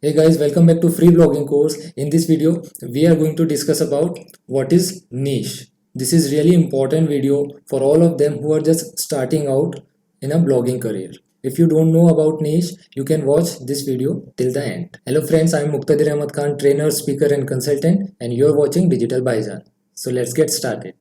Hey guys, welcome back to free blogging course. In this video, we are going to discuss about what is niche. This is really important video for all of them who are just starting out in a blogging career. If you don't know about niche, you can watch this video till the end. Hello friends, I am Muqtadir Ahmad Khan, trainer, speaker and consultant, and you are watching Digital Bhaijan. So let's get started.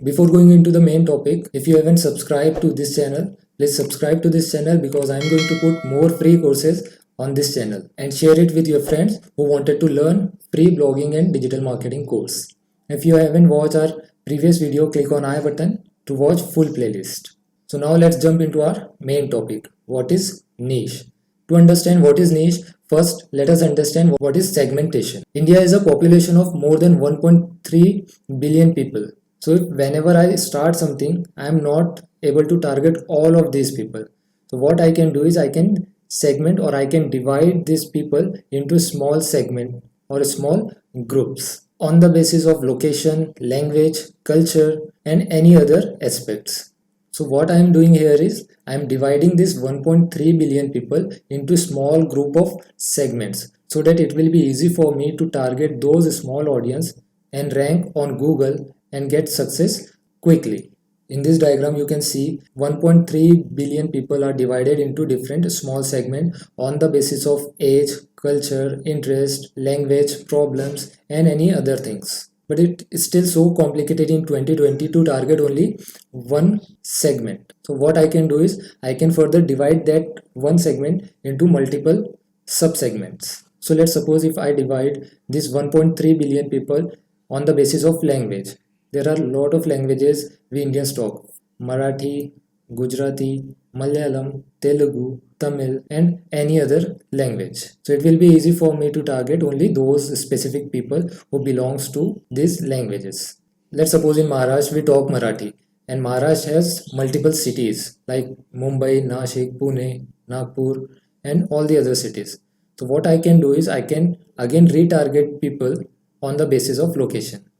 Before going into the main topic, if you haven't subscribed to this channel, please subscribe to this channel because I'm going to put more free courses on this channel and share it with your friends who wanted to learn free blogging and digital marketing course. If you haven't watched our previous video, click on I button to watch full playlist. So now let's jump into our main topic. What is niche? To understand what is niche, first let us understand what is segmentation. India has a population of more than 1.3 billion people. So if whenever I start something, I am not able to target all of these people. So what I can do is I can segment or I can divide these people into small segment or small groups on the basis of location, language, culture and any other aspects. So what I am doing here is I am dividing this 1.3 billion people into small group of segments so that it will be easy for me to target those small audience and rank on Google and get success quickly. In this diagram you can see 1.3 billion people are divided into different small segments on the basis of age, culture, interest, language, problems and any other things. But it is still so complicated in 2020 to target only one segment. So what I can do is I can further divide that one segment into multiple sub-segments. So let's suppose if I divide this 1.3 billion people on the basis of language. There are a lot of languages we Indians talk. Marathi, Gujarati, Malayalam, Telugu, Tamil and any other language. So it will be easy for me to target only those specific people who belongs to these languages. Let's suppose in Maharashtra we talk Marathi and Maharashtra has multiple cities like Mumbai, Nashik, Pune, Nagpur and all the other cities. So what I can do is I can again retarget people on the basis of location.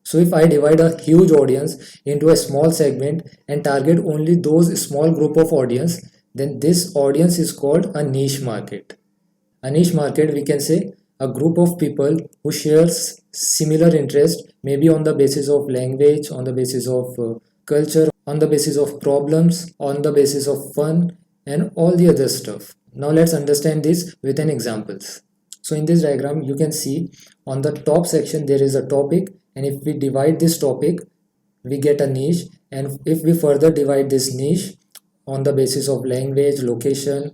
So if I divide a huge audience into a small segment and target only those small group of audience, then this audience is called a niche market. A niche market, we can say a group of people who shares similar interest, maybe on the basis of language, on the basis of culture, on the basis of problems, on the basis of fun and all the other stuff. Now let's understand this with an examples. So in this diagram you can see on the top section there is a topic, and if we divide this topic we get a niche, and if we further divide this niche on the basis of language, location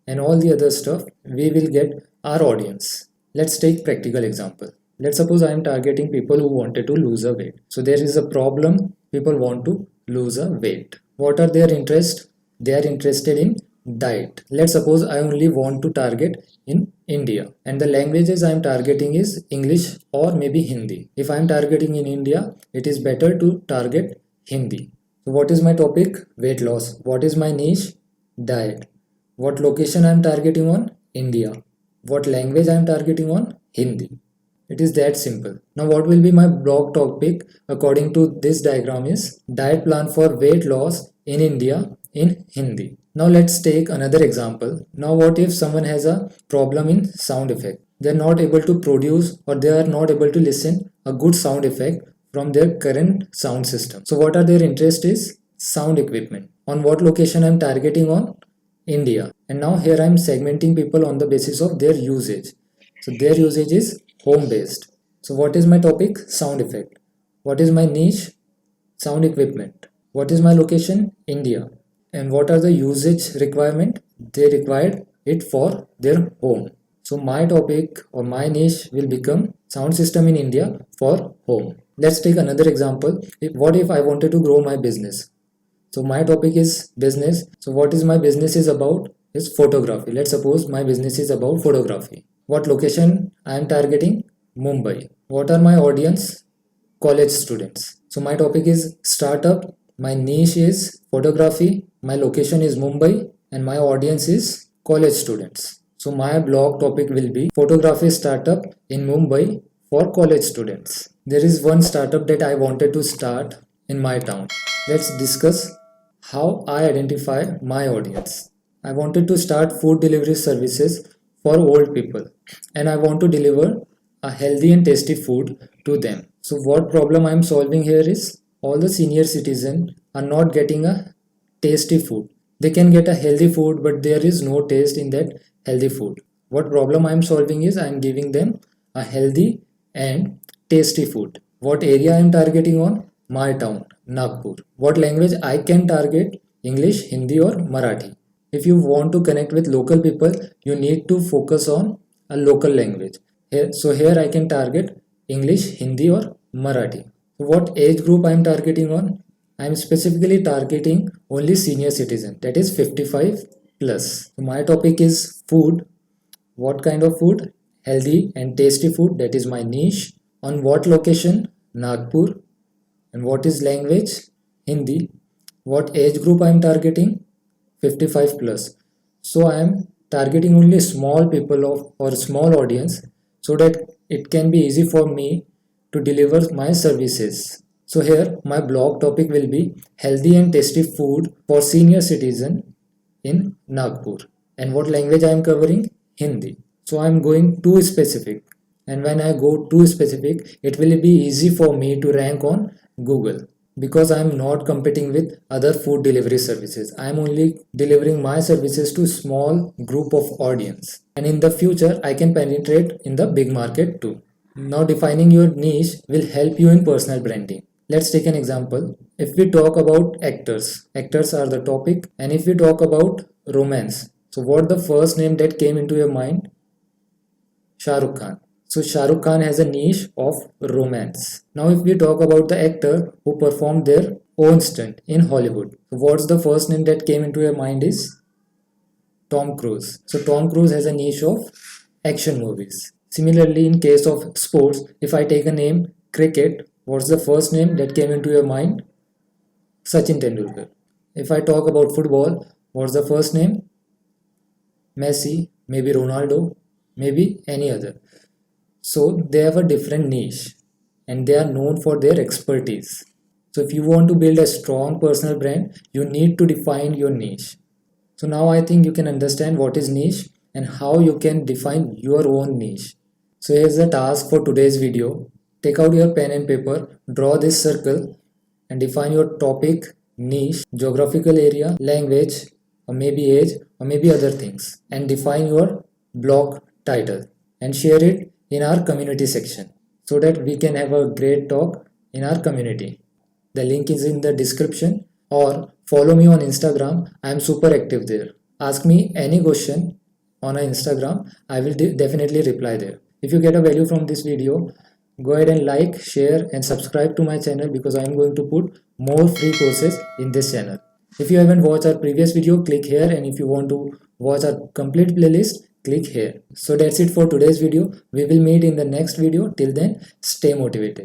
and all the other stuff, we will get our audience. Let's take practical example. Let's suppose I am targeting people who wanted to lose a weight. So there is a problem, people want to lose a weight. What are their interests? They are interested in diet. Let's suppose I only want to target in India and the languages I am targeting is English or maybe Hindi. If I am targeting in India, it is better to target Hindi. So what is my topic? Weight loss. What is my niche? Diet. What location I am targeting on? India. What language I am targeting on? Hindi. It is that simple. Now what will be my blog topic according to this diagram is diet plan for weight loss in India in Hindi. Now let's take another example. Now what if someone has a problem in sound effect? They are not able to produce or they are not able to listen a good sound effect from their current sound system. So what are their interest is sound equipment. On what location I am targeting on? India. And now here I am segmenting people on the basis of their usage. So their usage is home based. So what is my topic? Sound effect. What is my niche? Sound equipment. What is my location? India. And what are the usage requirement? They required it for their home. So my topic or my niche will become sound system in India for home. Let's take another example. What if I wanted to grow my business? So my topic is business. So what is my business is about? Is photography. Let's suppose my business is about photography. What location I am targeting? Mumbai. What are my audience? College students. So my topic is startup. My niche is photography. My location is Mumbai and my audience is college students. So my blog topic will be photography startup in Mumbai for college students. There is one startup that I wanted to start in my town. Let's discuss how I identify my audience. I wanted to start food delivery services for old people, and I want to deliver a healthy and tasty food to them. So what problem I am solving here is all the senior citizens are not getting a tasty food. They can get a healthy food, but there is no taste in that healthy food. What problem I am solving is I am giving them a healthy and tasty food. What area I am targeting on? My town, Nagpur. What language I can target? English, Hindi or Marathi. If you want to connect with local people, you need to focus on a local language. Here I can target English, Hindi or Marathi. What age group I am targeting on? I am specifically targeting only senior citizen, that is 55 plus. My topic is food. What kind of food? Healthy and tasty food, that is my niche. On what location? Nagpur. And what is language? Hindi. What age group I am targeting? 55 plus. So I am targeting only small people of or small audience so that it can be easy for me to deliver my services. So here my blog topic will be healthy and tasty food for senior citizen in Nagpur. And what language I am covering? Hindi. So I am going too specific. And when I go too specific, it will be easy for me to rank on Google because I am not competing with other food delivery services. I am only delivering my services to small group of audience. And in the future, I can penetrate in the big market too. Now defining your niche will help you in personal branding. Let's take an example. If we talk about actors are the topic, and if we talk about romance, so what the first name that came into your mind? Shah Rukh Khan. So Shah Rukh Khan has a niche of romance. Now if we talk about the actor who performed their own stunt in Hollywood, so what's the first name that came into your mind is Tom Cruise. So Tom Cruise has a niche of action movies. Similarly, in case of sports, if I take a name cricket, what's the first name that came into your mind? Sachin Tendulkar. If I talk about football, what's the first name? Messi, maybe Ronaldo, maybe any other. So they have a different niche and they are known for their expertise. So if you want to build a strong personal brand, you need to define your niche. So now I think you can understand what is niche and how you can define your own niche. So here's the task for today's video. Take out your pen and paper, draw this circle and define your topic, niche, geographical area, language, or maybe age, or maybe other things. And define your blog title and share it in our community section so that we can have a great talk in our community. The link is in the description, or follow me on Instagram. I am super active there. Ask me any question on Instagram. I will definitely reply there. If you get a value from this video, go ahead and like, share and subscribe to my channel because I am going to put more free courses in this channel. If you haven't watched our previous video, click here, and if you want to watch our complete playlist, click here. So that's it for today's video. We will meet in the next video. Till then, stay motivated.